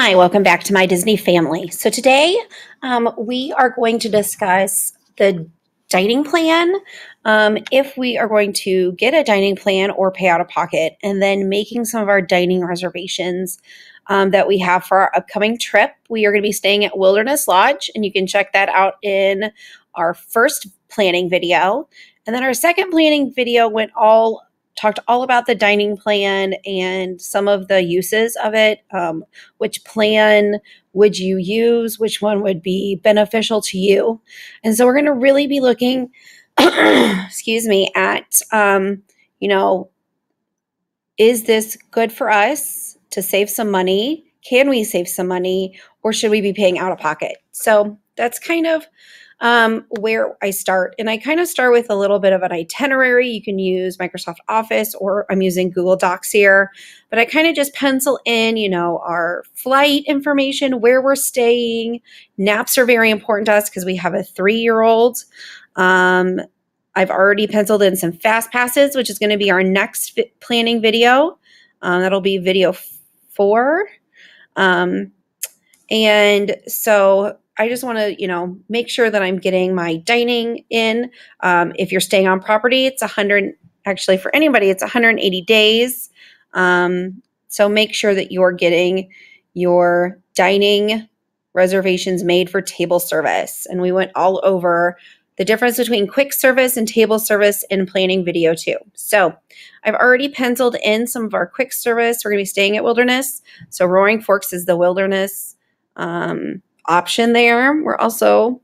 Hi, welcome back to my Disney family. So today we are going to discuss the dining plan, if we are going to get a dining plan or pay out of pocket, and then making some of our dining reservations that we have for our upcoming trip. We are going to be staying at Wilderness Lodge, and you can check that out in our first planning video. And then our second planning video talked all about the dining plan and some of the uses of it. Which plan would you use? Which one would be beneficial to you? And so we're going to really be looking, excuse me, at, is this good for us to save some money? Can we save some money, or should we be paying out of pocket? So that's kind of where I start. And I kind of start with a little bit of an itinerary. You can use Microsoft Office, or I'm using Google Docs here, but I kind of just pencil in, our flight information, where we're staying. Naps are very important to us because we have a 3-year-old. I've already penciled in some fast passes, which is going to be our next planning video. That'll be video 4. And so I just want to, make sure that I'm getting my dining in. If you're staying on property, it's 100, actually for anybody, it's 180 days. So make sure that you're getting your dining reservations made for table service. And we went all over the difference between quick service and table service in planning video 2. So I've already penciled in some of our quick service. We're going to be staying at Wilderness. So Roaring Forks is the Wilderness option there. We're also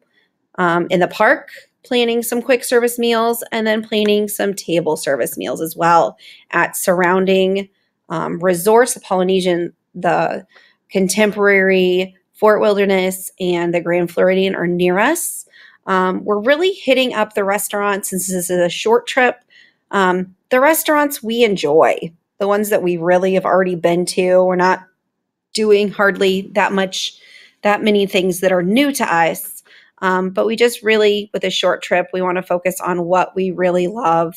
in the park planning some quick service meals, and then planning some table service meals as well at surrounding resorts. The Polynesian, the Contemporary, Fort Wilderness, and the Grand Floridian are near us. We're really hitting up the restaurants since this is a short trip. The restaurants we enjoy, the ones that we really have already been to. We're not doing hardly that many things that are new to us. But we just really, with a short trip, we want to focus on what we really love,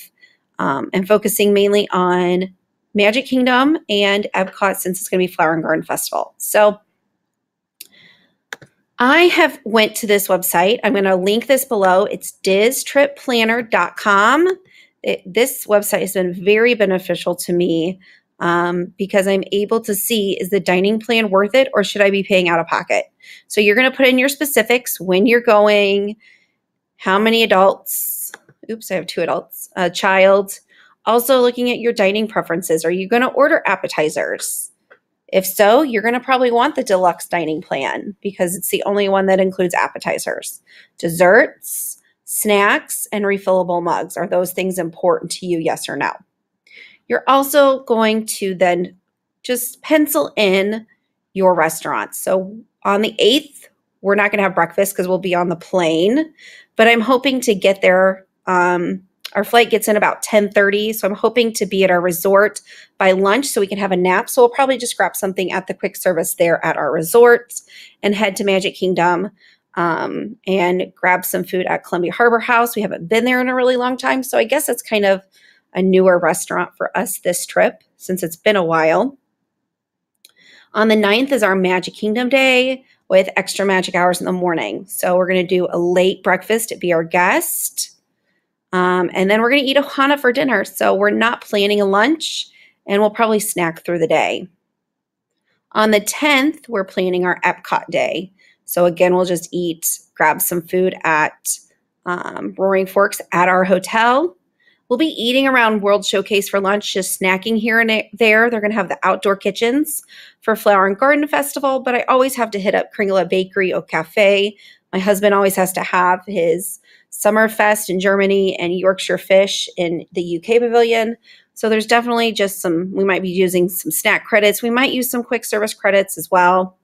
and focusing mainly on Magic Kingdom and Epcot, since it's going to be Flower and Garden Festival. So I have went to this website. I'm going to link this below. It's DizTripPlanner.com. This website has been very beneficial to me, because I'm able to see, is the dining plan worth it, or should I be paying out of pocket? So you're going to put in your specifics, when you're going, how many adults, oops, I have 2 adults, a child. Also looking at your dining preferences. Are you going to order appetizers? If so, you're going to probably want the deluxe dining plan because it's the only one that includes appetizers. Desserts, snacks, and refillable mugs. Are those things important to you, yes or no? You're also going to then just pencil in your restaurants. So on the 8th, we're not going to have breakfast because we'll be on the plane, but I'm hoping to get there. Our flight gets in about 10:30, so I'm hoping to be at our resort by lunch so we can have a nap. So we'll probably just grab something at the quick service there at our resort and head to Magic Kingdom, and grab some food at Columbia Harbor House. We haven't been there in a really long time, so I guess it's kind of a newer restaurant for us this trip since it's been a while. On the 9th is our Magic Kingdom day with extra magic hours in the morning. So we're going to do a late breakfast at Be Our Guest. And then we're going to eat ohana for dinner. So we're not planning a lunch, and we'll probably snack through the day. On the 10th, we're planning our Epcot day. So again, we'll just grab some food at Roaring Forks at our hotel. We'll be eating around World Showcase for lunch, just snacking here and there. They're going to have the outdoor kitchens for Flower and Garden Festival, but I always have to hit up Kringla Bakery au Cafe. My husband always has to have his Summerfest in Germany and Yorkshire Fish in the UK Pavilion. So there's definitely just we might be using some snack credits. We might use some quick service credits as well.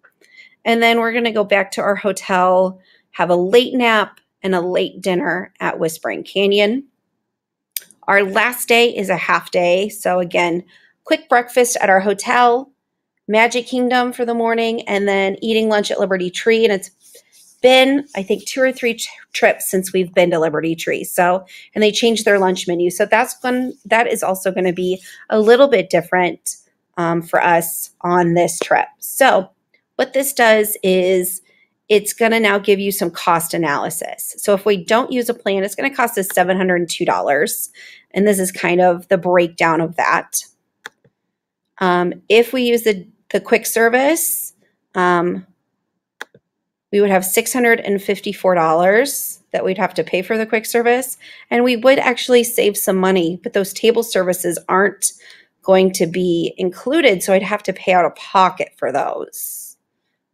And then we're going to go back to our hotel, have a late nap and a late dinner at Whispering Canyon. Our last day is a half day. So again, quick breakfast at our hotel, Magic Kingdom for the morning, and then eating lunch at Liberty Tree. And it's been, I think, 2 or 3 trips since we've been to Liberty Tree. So, and they changed their lunch menu. So that is also going to be a little bit different for us on this trip. So What this does is it's going to now give you some cost analysis. So if we don't use a plan, it's going to cost us $702. And this is kind of the breakdown of that. If we use the quick service, we would have $654 that we'd have to pay for the quick service. And we would actually save some money, but those table services aren't going to be included. So I'd have to pay out of pocket for those.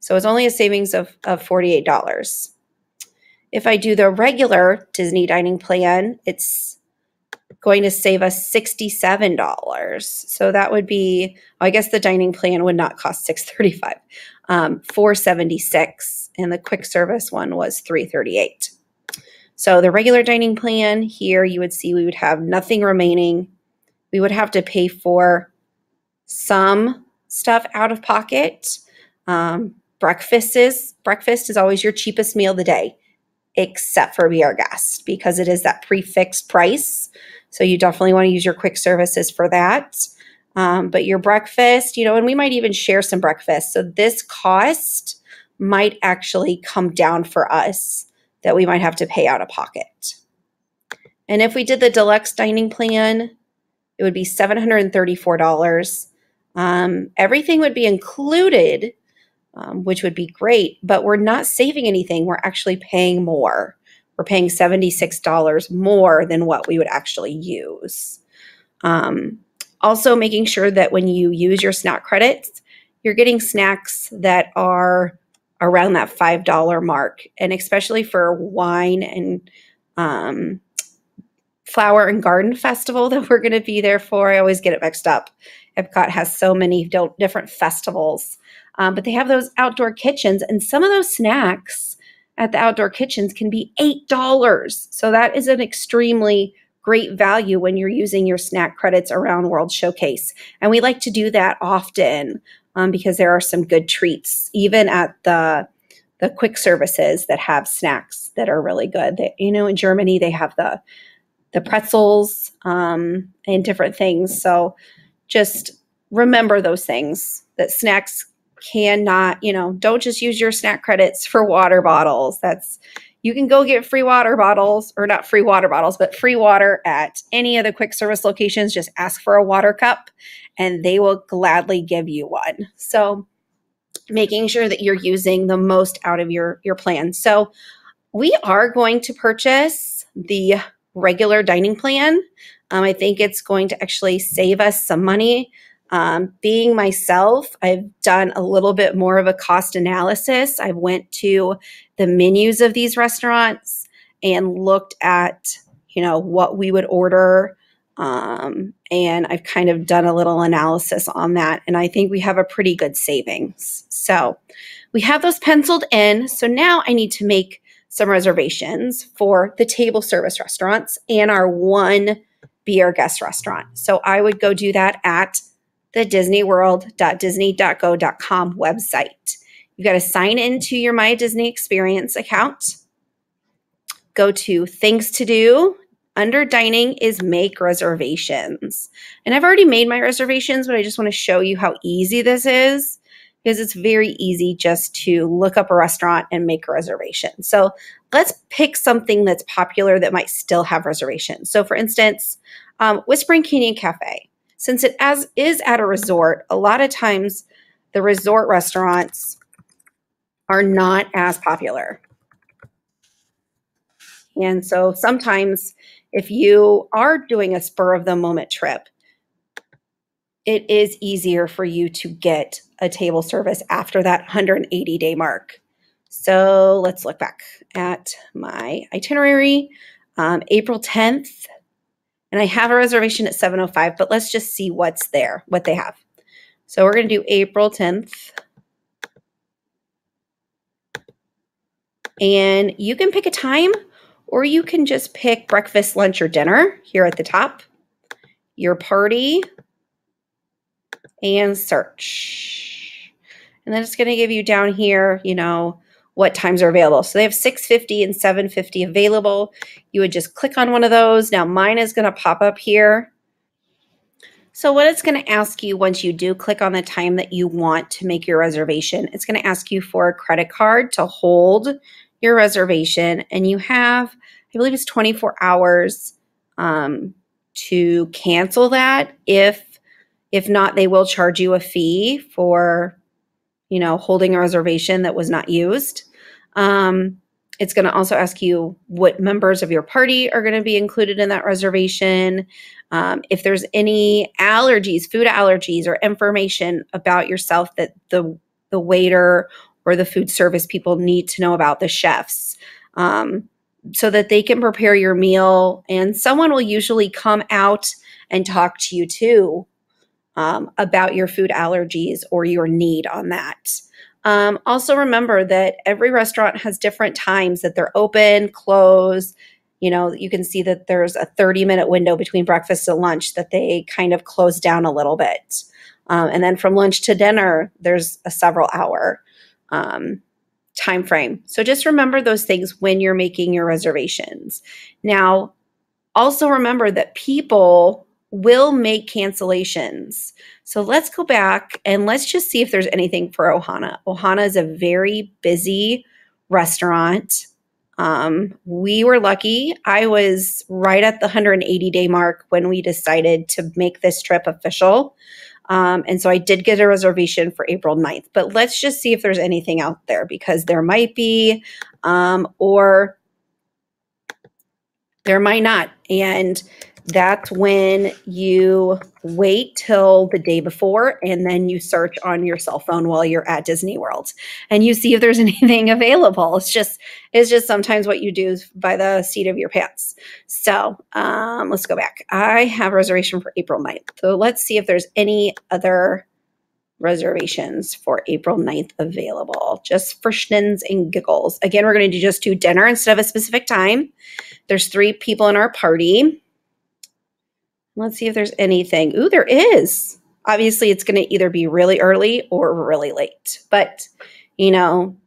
So it's only a savings of $48. If I do the regular Disney dining plan, it's going to save us $67. So that would be, I guess the dining plan would not cost $635, $476, and the quick service one was $338. So the regular dining plan here, you would see we would have nothing remaining. We would have to pay for some stuff out of pocket. Breakfast is always your cheapest meal of the day, except for Be Our Guest, because it is that prefixed price. So you definitely want to use your quick services for that. But your breakfast, and we might even share some breakfast. So this cost might actually come down for us that we might have to pay out of pocket. And if we did the deluxe dining plan, it would be $734. Everything would be included, which would be great, but we're not saving anything. We're actually paying more. We're paying $76 more than what we would actually use. Also making sure that when you use your snack credits, you're getting snacks that are around that $5 mark. And especially for wine and Flower and Garden Festival that we're going to be there for. I always get it mixed up. Epcot has so many different festivals, but they have those outdoor kitchens, and some of those snacks at the outdoor kitchens can be $8. So that is an extremely great value when you're using your snack credits around World Showcase. And we like to do that often because there are some good treats, even at the quick services that have snacks that are really good. In Germany, they have the pretzels and different things. So just remember those things, that snacks cannot, don't just use your snack credits for water bottles. You can go get free water bottles, or not free water bottles, but free water at any of the quick service locations. Just ask for a water cup and they will gladly give you one. So making sure that you're using the most out of your plan. So we are going to purchase the regular dining plan. I think it's going to actually save us some money. Being myself, I've done a little bit more of a cost analysis. I went to the menus of these restaurants and looked at, what we would order. And I've kind of done a little analysis on that. And I think we have a pretty good savings. So we have those penciled in. So now I need to make some reservations for the table service restaurants and our one Be Our Guest restaurant. So I would go do that at the disneyworld.disney.go.com website. You've got to sign into your My Disney Experience account. Go to Things to Do. Under dining is make reservations. And I've already made my reservations, but I just want to show you how easy this is, because it's very easy just to look up a restaurant and make a reservation. So let's pick something that's popular that might still have reservations. So for instance, Whispering Canyon Cafe. Since it is at a resort, a lot of times the resort restaurants are not as popular. And so sometimes if you are doing a spur of the moment trip, it is easier for you to get a table service after that 180-day mark. So let's look back at my itinerary. April 10th, and I have a reservation at 7:05, but let's just see what's there, what they have. So we're going to do April 10th. And you can pick a time, or you can just pick breakfast, lunch, or dinner here at the top. Your party, and search. And then it's going to give you down here, what times are available. So they have 6:50 and 7:50 available. You would just click on one of those. Now mine is going to pop up here. So what it's going to ask you once you do click on the time that you want to make your reservation, it's going to ask you for a credit card to hold your reservation, and you have, I believe it's 24 hours to cancel that. If not, they will charge you a fee for, holding a reservation that was not used. It's going to also ask you what members of your party are going to be included in that reservation. If there's any allergies, food allergies, or information about yourself that the waiter or the food service people need to know about, the chefs, so that they can prepare your meal. And someone will usually come out and talk to you too about your food allergies or your need on that. Also remember that every restaurant has different times that they're open, close. You can see that there's a 30-minute window between breakfast and lunch that they kind of close down a little bit. And then from lunch to dinner, there's a several hour time frame. So just remember those things when you're making your reservations. Now, also remember that people will make cancellations. So let's go back and let's just see if there's anything for Ohana. Ohana is a very busy restaurant. We were lucky. I was right at the 180-day mark when we decided to make this trip official. And so I did get a reservation for April 9th. But let's just see if there's anything out there, because there might be, or there might not. And that's when you wait till the day before, and then you search on your cell phone while you're at Disney World and you see if there's anything available. It's just sometimes what you do by the seat of your pants. So let's go back. I have a reservation for April 9th. So let's see if there's any other reservations for April 9th available, just for shins and giggles. Again, we're going to just do dinner instead of a specific time. There's 3 people in our party. Let's see if there's anything. Ooh, there is. Obviously, it's going to either be really early or really late. But,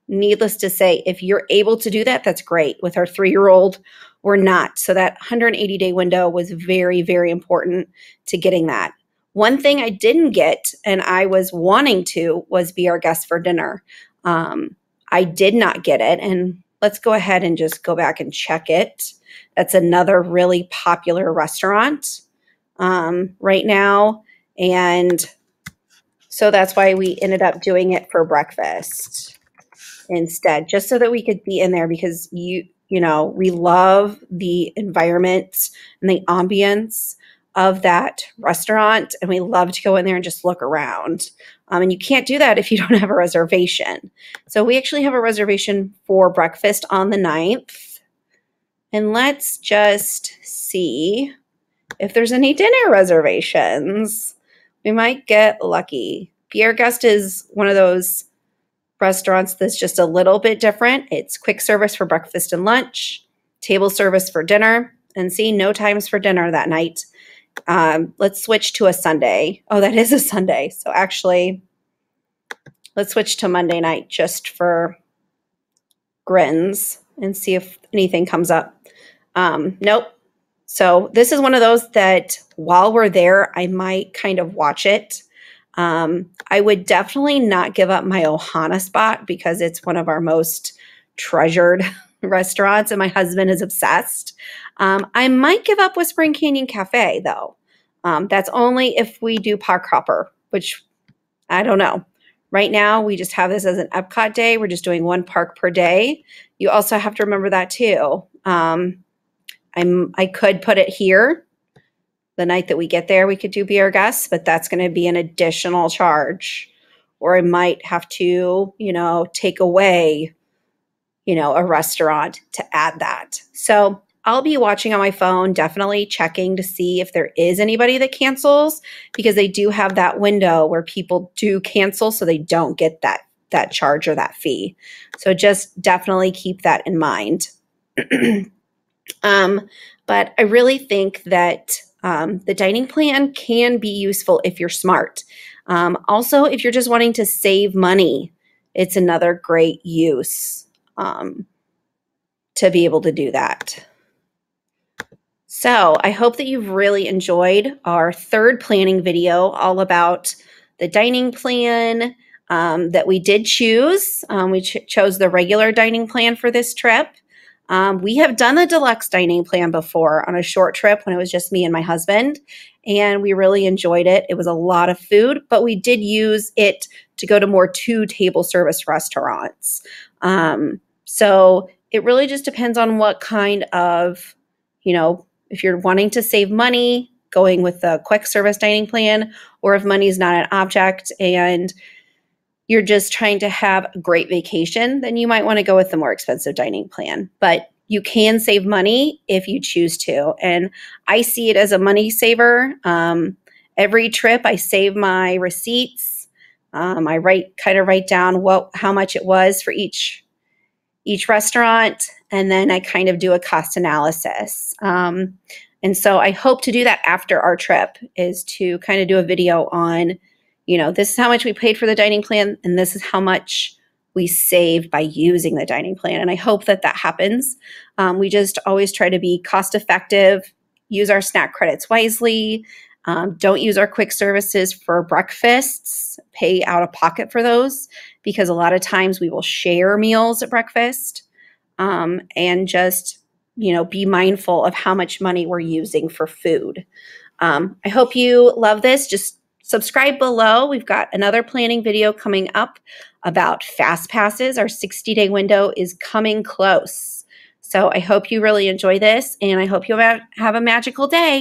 needless to say, if you're able to do that, that's great. With our 3-year-old, we're not. So that 180-day window was very, very important to getting that. One thing I didn't get, and I was wanting to, was be our guest for dinner. I did not get it. And let's go ahead and just go back and check it. That's another really popular restaurant right now. And so that's why we ended up doing it for breakfast instead, just so that we could be in there, because we love the environment and the ambience of that restaurant, and we love to go in there and just look around. And you can't do that if you don't have a reservation. So we actually have a reservation for breakfast on the 9th. And let's just see if there's any dinner reservations. We might get lucky. Pierre Gust is one of those restaurants that's just a little bit different. It's quick service for breakfast and lunch, table service for dinner, and see, no times for dinner that night. Let's switch to a Sunday. Oh, that is a Sunday. So actually, let's switch to Monday night just for grins and see if anything comes up. Nope. So this is one of those that while we're there, I might kind of watch it. I would definitely not give up my Ohana spot, because it's one of our most treasured restaurants and my husband is obsessed. I might give up Whispering Canyon Cafe though. That's only if we do park hopper, which I don't know. Right now, we just have this as an Epcot day. We're just doing 1 park per day. You also have to remember that too. I could put it here. The night that we get there, we could do Be Our Guests, but that's going to be an additional charge. Or I might have to, take away, a restaurant to add that. So I'll be watching on my phone, definitely checking to see if there is anybody that cancels, because they do have that window where people do cancel, so they don't get that charge or that fee. So just definitely keep that in mind. But I really think that the dining plan can be useful if you're smart. Also, if you're just wanting to save money, it's another great use to be able to do that. So I hope that you've really enjoyed our third planning video all about the dining plan that we did choose. We chose the regular dining plan for this trip. We have done the deluxe dining plan before on a short trip when it was just me and my husband, and we really enjoyed it. It was a lot of food, but we did use it to go to more two-table service restaurants. So it really just depends on what kind of, if you're wanting to save money, going with the quick service dining plan, or if money is not an object and you're just trying to have a great vacation, then you might want to go with the more expensive dining plan. But you can save money if you choose to. And I see it as a money saver. Every trip, I save my receipts. I write down how much it was for each restaurant, and then I kind of do a cost analysis. And so I hope to do that after our trip, is to kind of do a video on, this is how much we paid for the dining plan, and this is how much we saved by using the dining plan. And I hope that happens. We just always try to be cost effective, use our snack credits wisely, don't use our quick services for breakfasts, pay out of pocket for those, because a lot of times we will share meals at breakfast, and just, be mindful of how much money we're using for food. I hope you love this. Just subscribe below. We've got another planning video coming up about fast passes. Our 60-day window is coming close. So I hope you really enjoy this, and I hope you have a magical day.